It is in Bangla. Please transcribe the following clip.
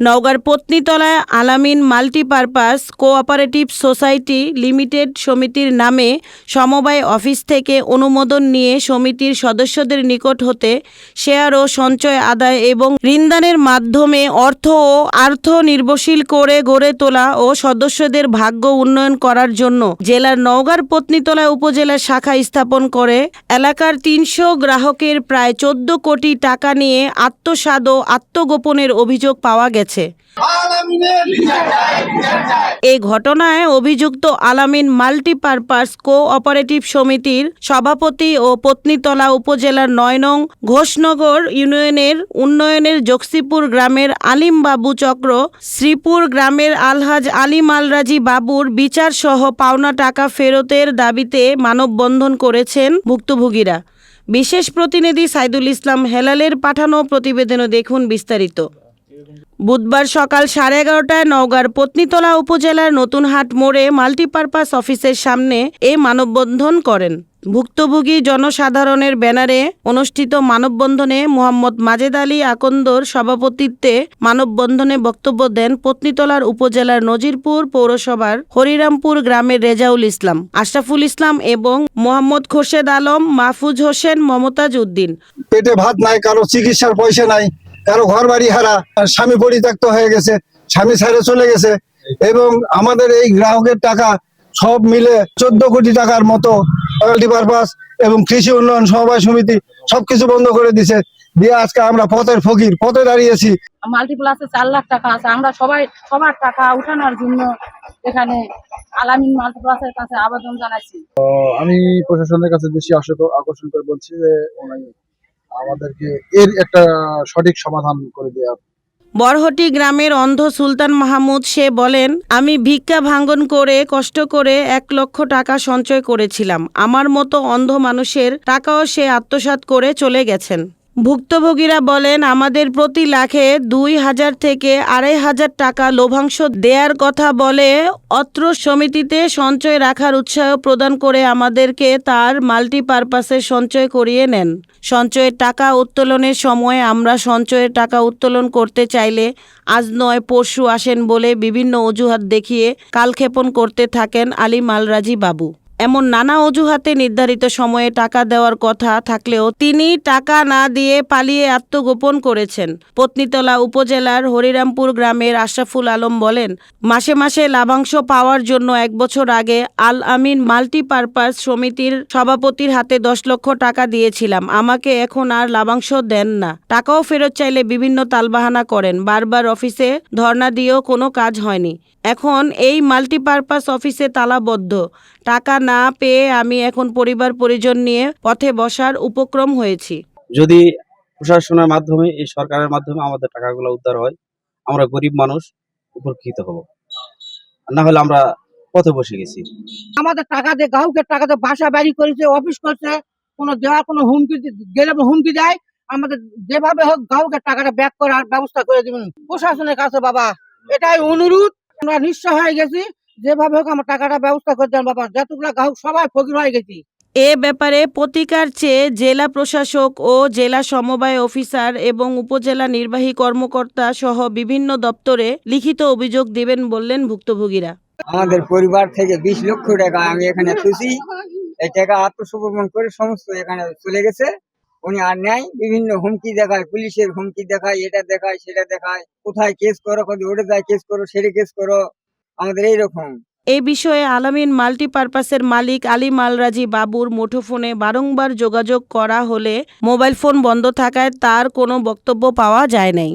নওগাঁর পত্নীতলায় আলামিন মাল্টিপারপাস কোঅপারেটিভ সোসাইটি লিমিটেড সমিতির নামে সমবায় অফিস থেকে অনুমোদন নিয়ে সমিতির সদস্যদের নিকট হতে শেয়ার ও সঞ্চয় আদায় এবং ঋণদানের মাধ্যমে অর্থ ও আর্থ নির্ভরশীল করে গড়ে তোলা ও সদস্যদের ভাগ্য উন্নয়ন করার জন্য জেলার নওগাঁর পত্নীতলা উপজেলার শাখা স্থাপন করে এলাকার ৩০০ গ্রাহকের প্রায় ১৪ কোটি টাকা নিয়ে আত্মসাৎ ও আত্মগোপনের অভিযোগ পাওয়া গেছে। এই ঘটনায় অভিযুক্ত আলামিন মাল্টিপারপাস কোঅপারেটিভ সমিতির সভাপতি ও পত্নীতলা উপজেলার ৯ নং ঘোষনগর ইউনিয়নের উন্নয়নের জকসিপুর গ্রামের আলিম বাবু চক্র, শ্রীপুর গ্রামের আলহাজ আলী মালরাজি বাবুর বিচার সহ পাওনা টাকা ফেরতের দাবিতে মানববন্ধন করেছেন ভুক্তভোগীরা। বিশেষ প্রতিনিধি সাইদুল ইসলাম হেলালের পাঠানো প্রতিবেদনে দেখুন বিস্তারিত। বুধবার সকাল 11:30টায় নওগাঁর পত্নীতলা উপজেলার নতুনহাট মোড়ে মাল্টিপারপাস অফিসের সামনে এ মানববন্ধন করেন। ভুক্তভোগী জনসাধারণের ব্যানারে অনুষ্ঠিত মানববন্ধনে মোহাম্মদ মাজেদ আলী আকন্দর সভাপতিত্বে মানববন্ধনে বক্তব্য দেন পত্নীতলার উপজেলার নজিরপুর পৌরসভার হরিরামপুর গ্রামের রেজাউল ইসলাম, আশরাফুল ইসলাম এবং মোহাম্মদ খোরশেদ আলম, মাহফুজ হোসেন, মমতাজ উদ্দিন। পেটে ভাত নাই, কারো চিকিৎসার পয়সা নাই, কারো ঘর বাড়ি হারা, স্বামী পরিত্যক্ত হয়ে গেছে, স্বামী ছেড়ে চলে গেছে এবং আমাদের এই গ্রাহকের টাকা সব মিলে 14 কোটি টাকার মতো মাল্টিপারপাস এবং কৃষি উন্নয়ন সমবায় সমিতি সবকিছু বন্ধ করে দিছে। দিয়ে আজকে আমরা পথের ফকির, পথে দাঁড়িয়েছি। মাল্টিপ্লাসে 4 লাখ টাকা আছে, আমরা সবার টাকা উঠানোর জন্য এখানে আলামিন মাল্টিপ্লাসের কাছে আবেদন জানাইছি। আমি প্রশাসনের কাছে বেশি আকর্ষণ করে বলছি যে আমাদেরকে এর একটা সঠিক সমাধান করে দেওয়া। বরহটি গ্রামের অন্ধ সুলতান মাহমুদ সে বলেন, আমি ভিক্ষা ভাঙ্গন করে কষ্ট করে 1 লক্ষ টাকা সঞ্চয় করেছিলাম। আমার মতো অন্ধ মানুষের টাকাও সে আত্মসাৎ করে চলে গেছেন। ভুক্তভোগীরা বলেন, আমাদের প্রতি লাখে 2,000 থেকে 2,500 টাকা লভ্যাংশ দেওয়ার কথা বলে অত্র সমিতিতে সঞ্চয় রাখার উৎসাহ প্রদান করে আমাদেরকে তার মাল্টিপারপাসে সঞ্চয় করিয়ে নেন। সঞ্চয়ের টাকা উত্তোলনের সময় আমরা সঞ্চয়ের টাকা উত্তোলন করতে চাইলে আজ নয় পরশু আসেন বলে বিভিন্ন অজুহাত দেখিয়ে কালক্ষেপণ করতে থাকেন আলী মালরাজি বাবু। এমন নানা অজুহাতে নির্ধারিত সময়ে টাকা দেওয়ার কথা থাকলেও তিনি টাকা না দিয়ে পালিয়ে আত্মগোপন করেছেন। পত্নীতলা উপজেলার হরিরামপুর গ্রামের আশরাফুল আলম বলেন, মাসে মাসে লাভাংশ পাওয়ার জন্য 1 বছর আগে আল আমিন মাল্টিপারপাস সমিতির সভাপতির হাতে 10 লক্ষ টাকা দিয়েছিলাম। আমাকে এখন আর লাভাংশ দেন না। টাকাও ফেরত চাইলে বিভিন্ন তালবাহানা করেন। বারবার অফিসে ধর্ণা দিয়েও কোনো কাজ হয়নি। এখন এই মাল্টিপারপাস অফিসে তালাবদ্ধ। টাকা না পেয়ে আমি এখন পরিবার পরিজন নিয়ে পথে বসার উপক্রম হয়েছি। যদি প্রশাসনের মাধ্যমে, এই সরকারের মাধ্যমে আমাদের টাকাগুলো উদ্ধার হয়, আমরা গরিব মানুষ উপকৃত হব, না হলে আমরা পথে বসে গেছি। আমাদের টাকা দিয়ে গ্রাহকের টাকা দিয়ে বাসা বাড়ি করেছে, অফিস করছে, কোনো দেওয়ার কোনো হুমকি গেলে হুমকি দেয়। আমাদের যেভাবে হোক গ্রাহকের টাকাটা ব্যাক করার ব্যবস্থা করে দিবেন প্রশাসনের কাছে। বাবা, এটাই অনুরোধ। আমরা নিঃস্ব হয়ে গেছি, যেভাবে হোক আমার টাকাটা ব্যবস্থা করে দেন বাবা। যতগুলো গ্রাহক সবাই ফকির হয়ে গেছি। এ ব্যাপারে প্রতিকার চেয়ে জেলা প্রশাসক ও জেলা সমবায় অফিসার এবং উপজেলা নির্বাহী কর্মকর্তা সহ বিভিন্ন দপ্তরে লিখিত অভিযোগ দিবেন বললেন ভুক্তভোগীরা। আমাদের পরিবার থেকে 20 লক্ষ টাকা আমি এখানে খুশি। এই টাকা আত্মসমর্পণ করে সমস্ত এখানে চলে গেছে। উনি আর নেয়, বিভিন্ন হুমকি দেখায়, পুলিশের হুমকি দেখায়, এটা দেখায় সেটা দেখায়, কোথায় কেস করো, কোথায় ওটা যায় কেস করো, সেটা কেস করো, আমাদের এইরকম। এই বিষয়ে আলামিন মাল্টিপারপাসের মালিক আলী মালরাজি বাবুর মুঠোফোনে বারংবার যোগাযোগ করা হলে মোবাইল ফোন বন্ধ থাকায় তার কোনো বক্তব্য পাওয়া যায় নাই।